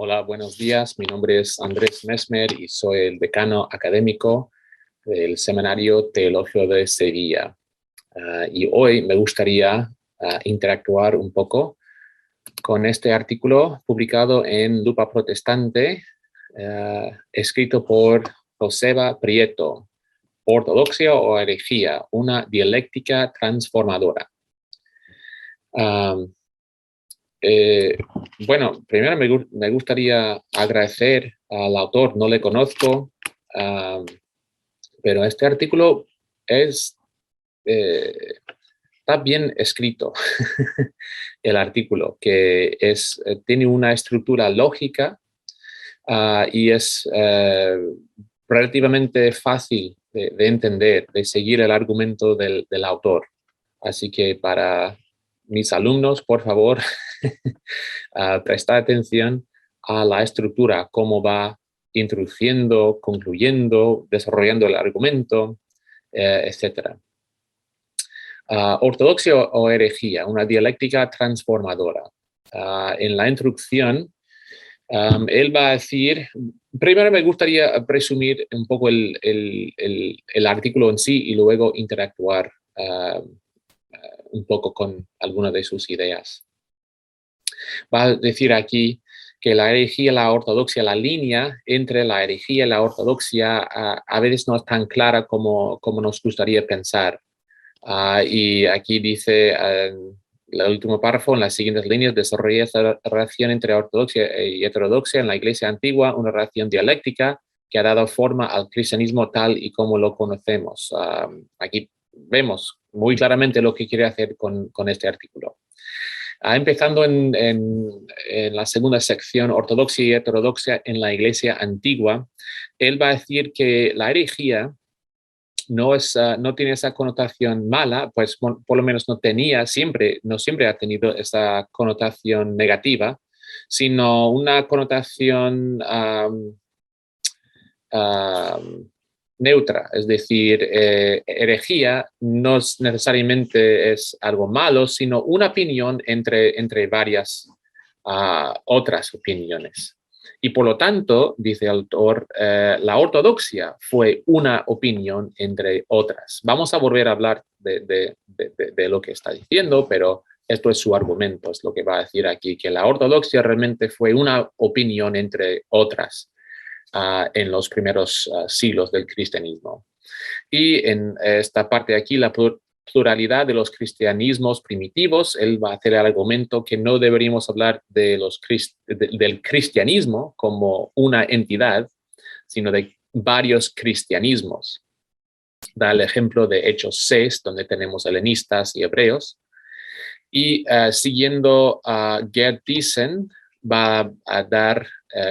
Hola, buenos días. Mi nombre es Andrés Mesmer y soy el decano académico del Seminario Teológico de Sevilla. Y hoy me gustaría interactuar un poco con este artículo publicado en Lupa Protestante, escrito por Joseba Prieto, Ortodoxia o herejía, una dialéctica transformadora. Bueno, primero me gustaría agradecer al autor, no le conozco, pero este artículo está bien escrito, el artículo, que tiene una estructura lógica y es relativamente fácil de entender, de seguir el argumento del autor. Así que para mis alumnos, por favor, prestar atención a la estructura, cómo va introduciendo, concluyendo, desarrollando el argumento, etc. Ortodoxia o herejía, una dialéctica transformadora. En la introducción, él va a decir, primero me gustaría presumir un poco el artículo en sí y luego interactuar un poco con algunas de sus ideas. Va a decir aquí que la herejía y la ortodoxia, la línea entre la herejía y la ortodoxia a veces no es tan clara como nos gustaría pensar. Y aquí dice el último párrafo, en las siguientes líneas, desarrolla esta relación entre ortodoxia y heterodoxia en la Iglesia antigua, una relación dialéctica que ha dado forma al cristianismo tal y como lo conocemos. Aquí vemos muy claramente lo que quiere hacer con este artículo. Empezando en la segunda sección, ortodoxia y heterodoxia en la Iglesia antigua, él va a decir que la herejía no tiene esa connotación mala, pues por lo menos no siempre ha tenido esa connotación negativa, sino una connotación neutra, es decir, herejía no necesariamente es algo malo, sino una opinión entre varias otras opiniones. Y por lo tanto, dice el autor, la ortodoxia fue una opinión entre otras. Vamos a volver a hablar de lo que está diciendo, pero esto es su argumento, es lo que va a decir aquí, que la ortodoxia realmente fue una opinión entre otras en los primeros siglos del cristianismo. Y en esta parte de aquí, la pluralidad de los cristianismos primitivos, él va a hacer el argumento que no deberíamos hablar del cristianismo como una entidad, sino de varios cristianismos. Da el ejemplo de Hechos 6, donde tenemos helenistas y hebreos. Y siguiendo Gerd Thiessen, va a dar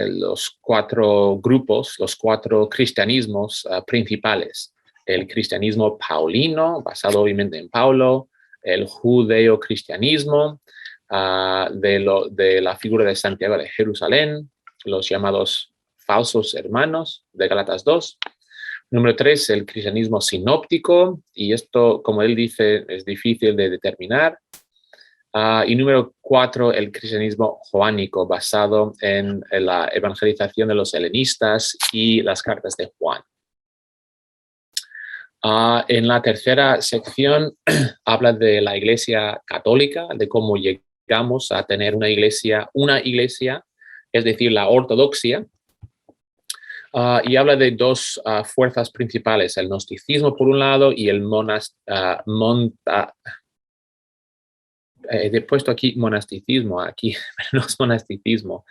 los cuatro grupos, los cuatro cristianismos principales. El cristianismo paulino, basado obviamente en Paulo, el judeocristianismo, de la figura de Santiago de Jerusalén, los llamados falsos hermanos de Gálatas 2. Número 3, el cristianismo sinóptico, y esto, como él dice, es difícil de determinar. Y número 4, el cristianismo joánico, basado en la evangelización de los helenistas y las cartas de Juan. En la tercera sección habla de la Iglesia católica, de cómo llegamos a tener una iglesia, es decir, la ortodoxia, y habla de dos fuerzas principales, el gnosticismo por un lado y el he puesto aquí monasticismo, aquí no es monasticismo.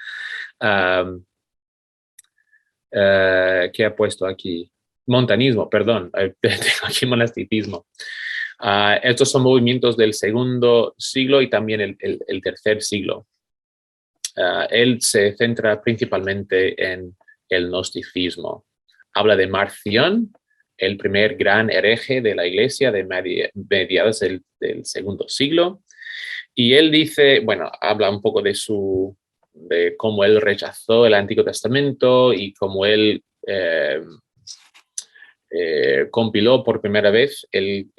¿Qué ha puesto aquí? Montanismo, perdón, tengo aquí monasticismo. Estos son movimientos del segundo siglo y también el tercer siglo. Él se centra principalmente en el gnosticismo. Habla de Marción, el primer gran hereje de la iglesia de mediados del segundo siglo. Y él dice, bueno, habla un poco de cómo él rechazó el Antiguo Testamento y cómo él compiló por primera vez el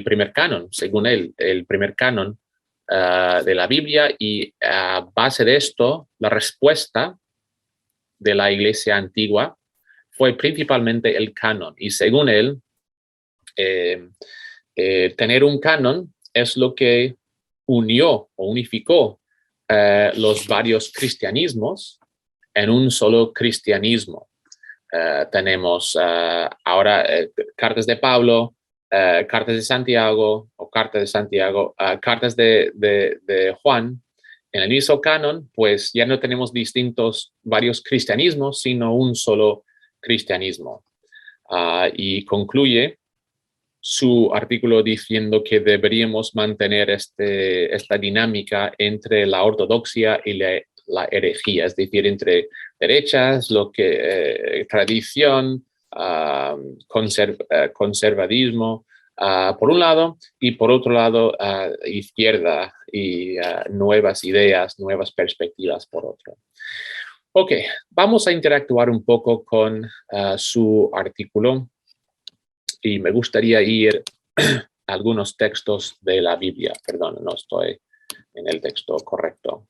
primer canon, según él, el primer canon de la Biblia, y a base de esto, la respuesta de la iglesia antigua fue principalmente el canon. Y según él, tener un canon es lo que unió o unificó los varios cristianismos en un solo cristianismo. Tenemos ahora cartas de Pablo, cartas de Santiago o cartas de Santiago, cartas de Juan. En el mismo canon, pues ya no tenemos varios cristianismos, sino un solo cristianismo. Y concluye su artículo diciendo que deberíamos mantener esta dinámica entre la ortodoxia y la herejía, es decir, entre derechas, tradición, conservadismo, por un lado, y por otro lado, izquierda y nuevas ideas, nuevas perspectivas por otro. Ok, vamos a interactuar un poco con su artículo y me gustaría ir a algunos textos de la Biblia. Perdón, no estoy en el texto correcto.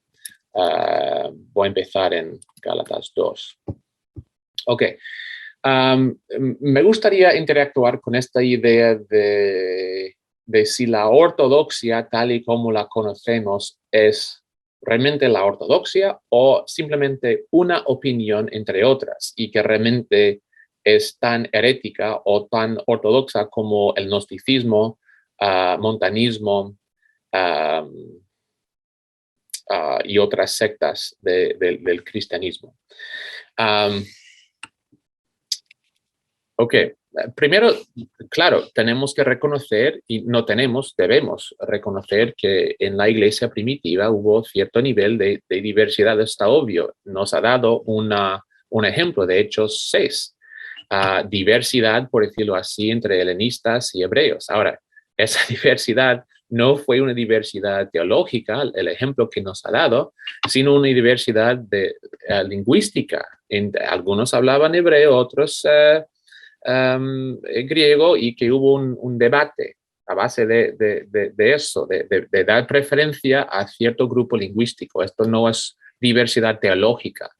Voy a empezar en Gálatas 2. Ok. Me gustaría interactuar con esta idea de si la ortodoxia, tal y como la conocemos, es realmente la ortodoxia o simplemente una opinión entre otras y que realmente es tan herética o tan ortodoxa como el gnosticismo, montanismo y otras sectas del cristianismo. Ok, primero, claro, tenemos que reconocer, y debemos reconocer que en la iglesia primitiva hubo cierto nivel de diversidad, está obvio. Nos ha dado un ejemplo de Hechos 6, diversidad, por decirlo así, entre helenistas y hebreos. Ahora, esa diversidad no fue una diversidad teológica, el ejemplo que nos ha dado, sino una diversidad lingüística. Algunos hablaban hebreo, otros griego, y que hubo un debate a base de eso, de dar preferencia a cierto grupo lingüístico. Esto no es diversidad teológica.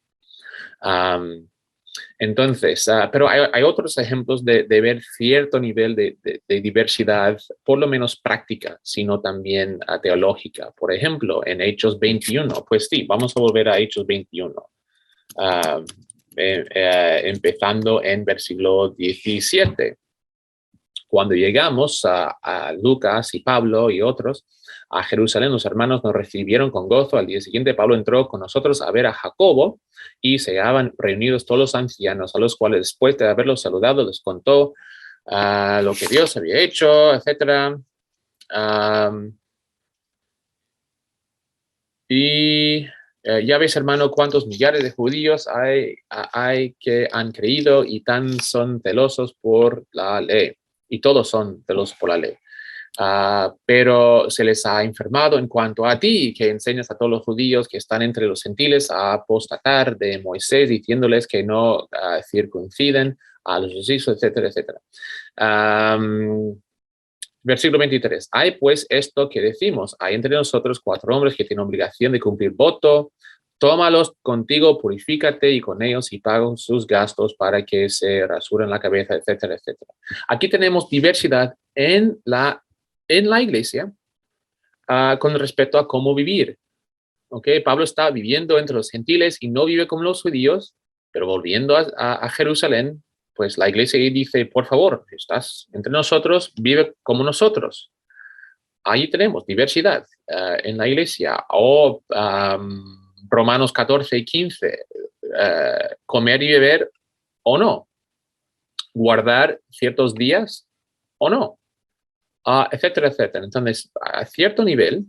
Entonces, pero hay otros ejemplos de ver cierto nivel de diversidad, por lo menos práctica, sino también teológica. Por ejemplo, en Hechos 21, pues sí, vamos a volver a Hechos 21. Empezando en versículo 17. Cuando llegamos a Lucas y Pablo y otros a Jerusalén, los hermanos nos recibieron con gozo. Al día siguiente, Pablo entró con nosotros a ver a Jacobo y se hallaban reunidos todos los ancianos, a los cuales después de haberlos saludado les contó lo que Dios había hecho, etc. Ya ves, hermano, cuántos millares de judíos hay que han creído y tan son celosos por la ley. Y todos son celosos por la ley. Pero se les ha informado en cuanto a ti, que enseñas a todos los judíos que están entre los gentiles a apostatar de Moisés, diciéndoles que no circunciden a los hijos, etcétera, etcétera. Versículo 23. Hay pues esto que decimos, hay entre nosotros 4 hombres que tienen obligación de cumplir voto, tómalos contigo, purifícate y con ellos y pagan sus gastos para que se rasuren la cabeza, etcétera, etcétera. Aquí tenemos diversidad en la iglesia con respecto a cómo vivir. ¿Okay? Pablo está viviendo entre los gentiles y no vive como los judíos, pero volviendo a Jerusalén, pues la iglesia dice, por favor, estás entre nosotros, vive como nosotros. Ahí tenemos diversidad en la iglesia. O Romanos 14 y 15, comer y beber o no, guardar ciertos días o no, etcétera, etcétera. Entonces, a cierto nivel,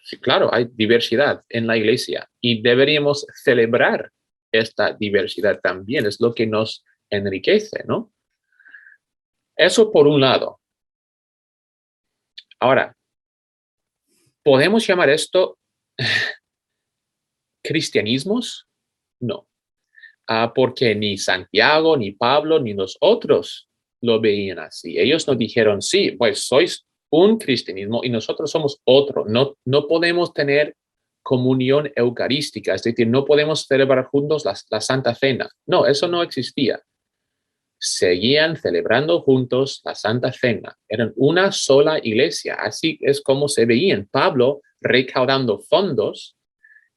sí, claro, hay diversidad en la iglesia y deberíamos celebrar esta diversidad también. Es lo que nos enriquece, ¿no? Eso por un lado. Ahora, ¿podemos llamar esto cristianismos? No, porque ni Santiago, ni Pablo, ni los otros lo veían así. Ellos nos dijeron, sí, pues sois un cristianismo y nosotros somos otro. No podemos tener comunión eucarística, es decir, no podemos celebrar juntos la Santa Cena. No, eso no existía. Seguían celebrando juntos la Santa Cena. Eran una sola iglesia. Así es como se veían. Pablo recaudando fondos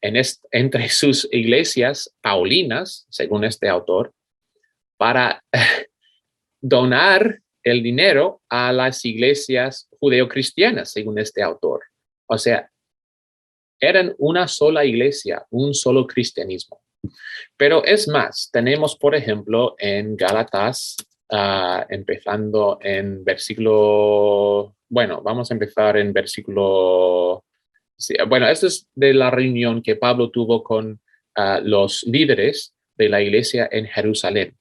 entre sus iglesias paulinas, según este autor, para donar el dinero a las iglesias judeocristianas, según este autor. O sea, eran una sola iglesia, un solo cristianismo. Pero es más, tenemos, por ejemplo, en Gálatas, empezando en versículo, bueno, vamos a empezar en versículo, sí, bueno, esto es de la reunión que Pablo tuvo con los líderes de la iglesia en Jerusalén.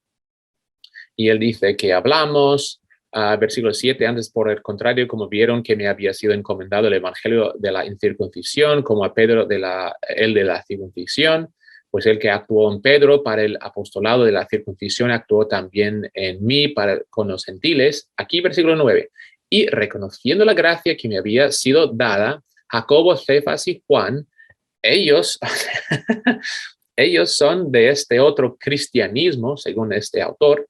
Y él dice que hablamos, versículo 7, antes por el contrario, como vieron que me había sido encomendado el evangelio de la incircuncisión, como a Pedro el de la circuncisión, pues el que actuó en Pedro para el apostolado de la circuncisión actuó también en mí con los gentiles. Aquí versículo 9, y reconociendo la gracia que me había sido dada, Jacobo, Cefas y Juan, ellos, ellos son de este otro cristianismo, según este autor,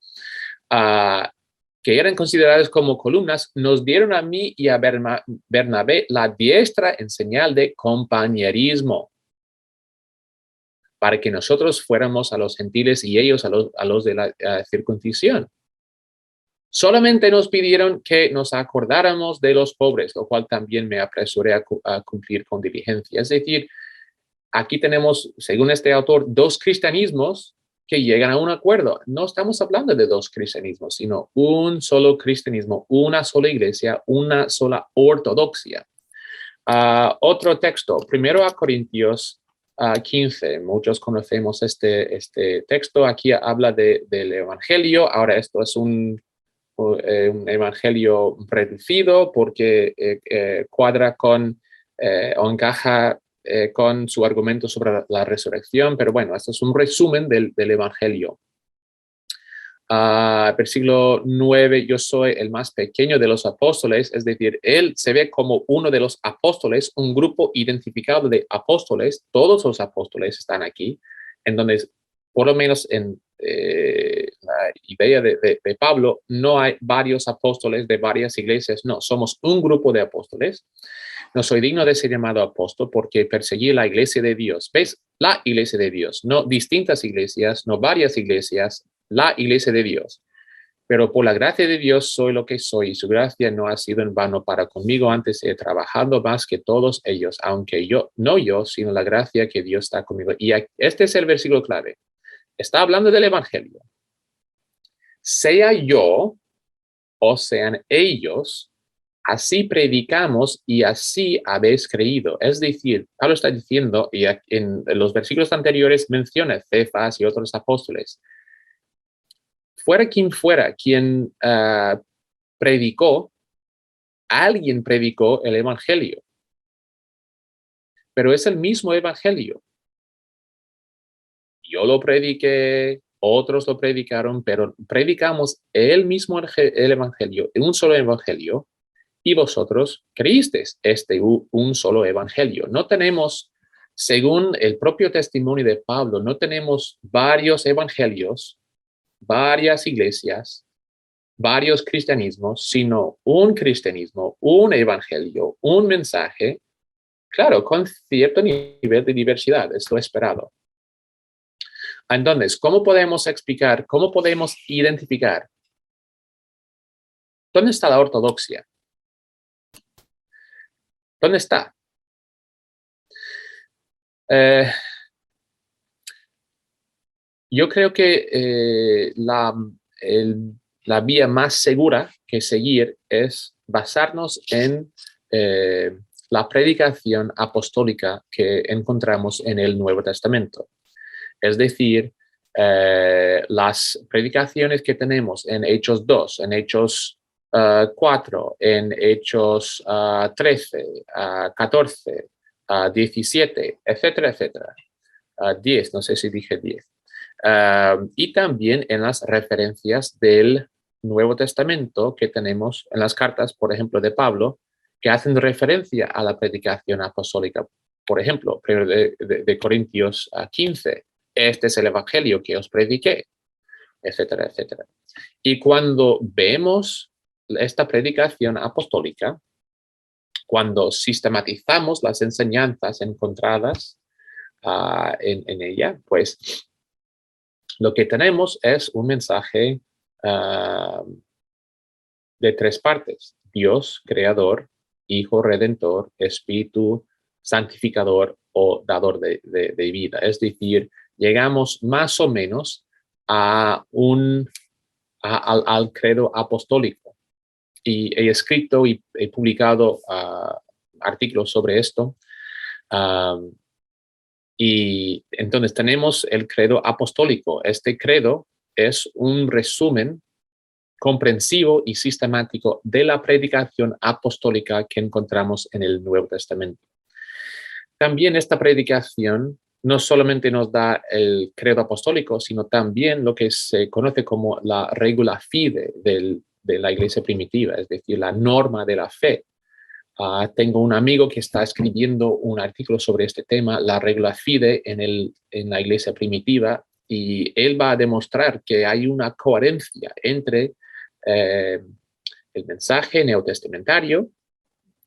que eran considerados como columnas, nos dieron a mí y a Bernabé la diestra en señal de compañerismo, para que nosotros fuéramos a los gentiles y ellos a los de la circuncisión. Solamente nos pidieron que nos acordáramos de los pobres, lo cual también me apresuré a cumplir con diligencia. Es decir, aquí tenemos, según este autor, dos cristianismos que llegan a un acuerdo. No estamos hablando de dos cristianismos, sino un solo cristianismo, una sola iglesia, una sola ortodoxia. Otro texto, 1 Corintios 15. Muchos conocemos este texto. Aquí habla del evangelio. Ahora esto es un evangelio reducido porque cuadra con o encaja con su argumento sobre la resurrección, pero bueno, esto es un resumen del evangelio. Versículo 9, yo soy el más pequeño de los apóstoles, es decir, él se ve como uno de los apóstoles, un grupo identificado de apóstoles, todos los apóstoles están aquí, en donde, por lo menos en la idea de Pablo, no hay varios apóstoles de varias iglesias, no, somos un grupo de apóstoles. No soy digno de ser llamado apóstol porque perseguí la iglesia de Dios. ¿Ves? La iglesia de Dios, no distintas iglesias, no varias iglesias, la iglesia de Dios. Pero por la gracia de Dios soy lo que soy y su gracia no ha sido en vano para conmigo. Antes he trabajado más que todos ellos, aunque no yo, sino la gracia que Dios está conmigo. Y este es el versículo clave. Está hablando del evangelio. Sea yo o sean ellos, así predicamos y así habéis creído. Es decir, Pablo está diciendo, y en los versículos anteriores menciona Cefas y otros apóstoles, fuera quien predicó, alguien predicó el evangelio, pero es el mismo evangelio. Yo lo prediqué, otros lo predicaron, pero predicamos el mismo el evangelio, un solo evangelio, y vosotros creísteis un solo evangelio. No tenemos, según el propio testimonio de Pablo, no tenemos varios evangelios, varias iglesias, varios cristianismos, sino un cristianismo, un evangelio, un mensaje, claro, con cierto nivel de diversidad, es lo esperado. Entonces, ¿cómo podemos explicar, cómo podemos identificar dónde está la ortodoxia? ¿Dónde está? Yo creo que la vía más segura que seguir es basarnos en la predicación apostólica que encontramos en el Nuevo Testamento. Es decir, las predicaciones que tenemos en Hechos 2, en Hechos 4, en Hechos 13, 14, 17, etcétera, etcétera. 10, no sé si dije 10. Y también en las referencias del Nuevo Testamento que tenemos en las cartas, por ejemplo, de Pablo, que hacen referencia a la predicación apostólica. Por ejemplo, 1 de Corintios 15, este es el evangelio que os prediqué, etcétera, etcétera. Y cuando vemos esta predicación apostólica, cuando sistematizamos las enseñanzas encontradas en ella, pues lo que tenemos es un mensaje de tres partes: Dios, creador; Hijo, redentor; Espíritu, santificador o dador de vida. Es decir, llegamos más o menos al credo apostólico. Y he escrito y he publicado artículos sobre esto. Y entonces tenemos el credo apostólico. Este credo es un resumen comprensivo y sistemático de la predicación apostólica que encontramos en el Nuevo Testamento. También esta predicación no solamente nos da el credo apostólico, sino también lo que se conoce como la regula fide de la iglesia primitiva, es decir, la norma de la fe. Tengo un amigo que está escribiendo un artículo sobre este tema, la regula fide en la iglesia primitiva, y él va a demostrar que hay una coherencia entre el mensaje neotestamentario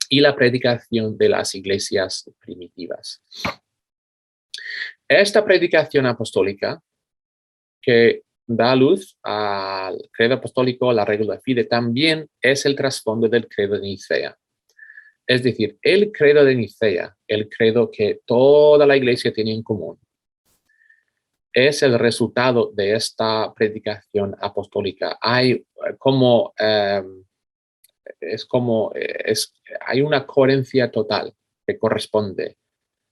y la predicación de las iglesias primitivas. Esta predicación apostólica que da luz al credo apostólico, la regula fide, también es el trasfondo del credo de Nicea. Es decir, el credo de Nicea, el credo que toda la iglesia tiene en común, es el resultado de esta predicación apostólica. Hay hay una coherencia total que corresponde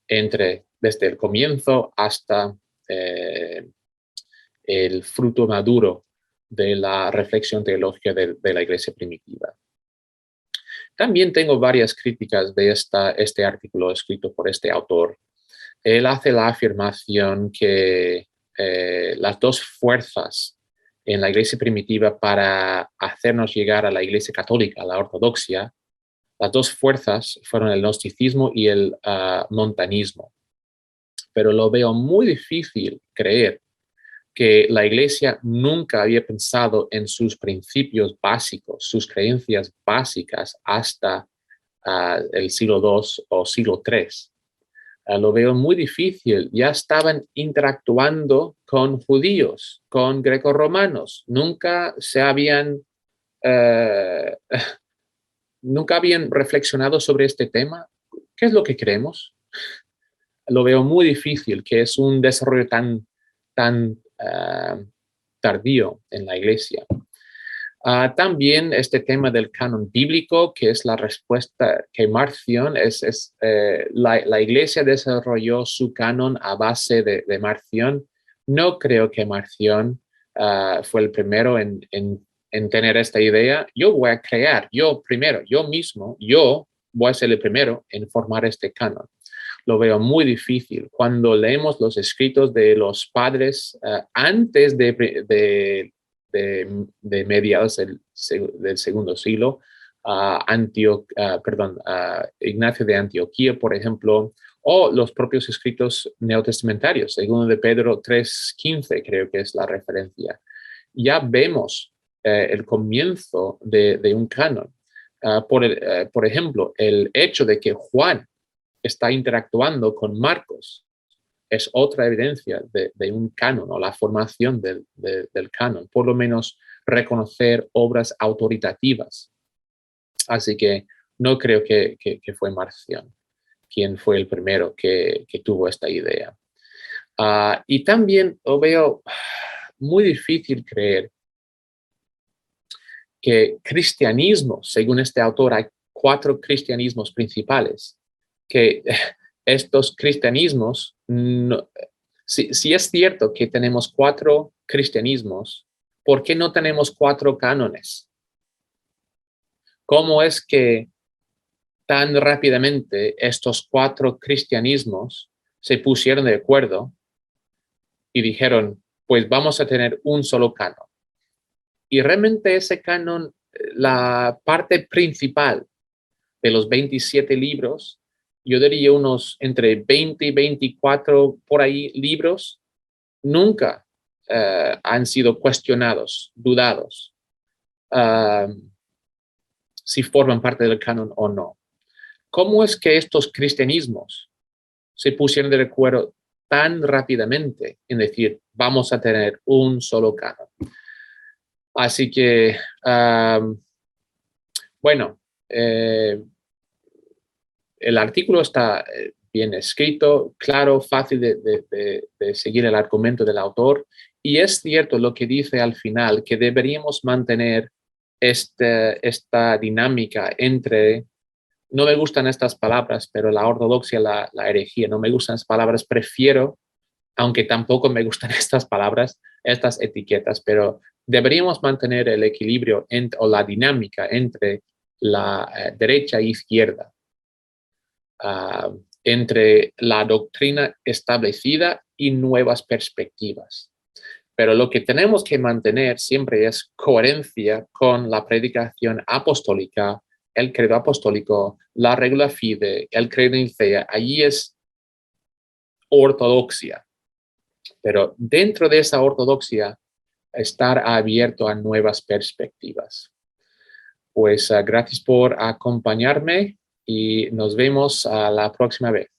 desde el comienzo hasta el fruto maduro de la reflexión teológica de la iglesia primitiva. También tengo varias críticas de este artículo escrito por este autor. Él hace la afirmación que las dos fuerzas en la iglesia primitiva para hacernos llegar a la iglesia católica, a la ortodoxia, las dos fuerzas fueron el gnosticismo y el montanismo. Pero lo veo muy difícil creer que la iglesia nunca había pensado en sus principios básicos, sus creencias básicas hasta el siglo II o siglo III. Lo veo muy difícil. Ya estaban interactuando con judíos, con grecorromanos. Nunca habían reflexionado sobre este tema. ¿Qué es lo que creemos? Lo veo muy difícil, que es un desarrollo tan tardío en la iglesia. También este tema del canon bíblico, que es la respuesta que Marción la iglesia desarrolló su canon a base de Marción. No creo que Marción fue el primero en tener esta idea. Yo voy a crear, yo voy a ser el primero en formar este canon. Lo veo muy difícil. Cuando leemos los escritos de los padres antes de mediados del segundo siglo, Ignacio de Antioquía, por ejemplo, o los propios escritos neotestamentarios, segundo de Pedro 3:15, creo que es la referencia. Ya vemos el comienzo de un canon. Por ejemplo, el hecho de que Juan está interactuando con Marcos es otra evidencia de un canon o la formación del canon, por lo menos reconocer obras autoritativas. Así que no creo que fue Marción quien fue el primero que tuvo esta idea. Y también lo veo muy difícil creer que cristianismo, según este autor, hay 4 cristianismos principales, que estos cristianismos, si es cierto que tenemos 4 cristianismos, ¿por qué no tenemos 4 cánones? ¿Cómo es que tan rápidamente estos 4 cristianismos se pusieron de acuerdo y dijeron, pues vamos a tener un solo canon? Y realmente ese canon, la parte principal de los 27 libros, yo diría unos entre 20 y 24 por ahí libros, nunca han sido cuestionados, dudados, si forman parte del canon o no. ¿Cómo es que estos cristianismos se pusieron de acuerdo tan rápidamente en decir, vamos a tener un solo canon? Así que, bueno, el artículo está bien escrito, claro, fácil de seguir el argumento del autor, y es cierto lo que dice al final, que deberíamos mantener esta dinámica entre, no me gustan estas palabras, pero la ortodoxia, la herejía, no me gustan estas palabras, prefiero, aunque tampoco me gustan estas palabras, estas etiquetas, pero deberíamos mantener el equilibrio o la dinámica entre la derecha e izquierda, entre la doctrina establecida y nuevas perspectivas. Pero lo que tenemos que mantener siempre es coherencia con la predicación apostólica, el credo apostólico, la regla fide, el credo nicea. Allí es ortodoxia. Pero dentro de esa ortodoxia, estar abierto a nuevas perspectivas. Pues gracias por acompañarme y nos vemos la próxima vez.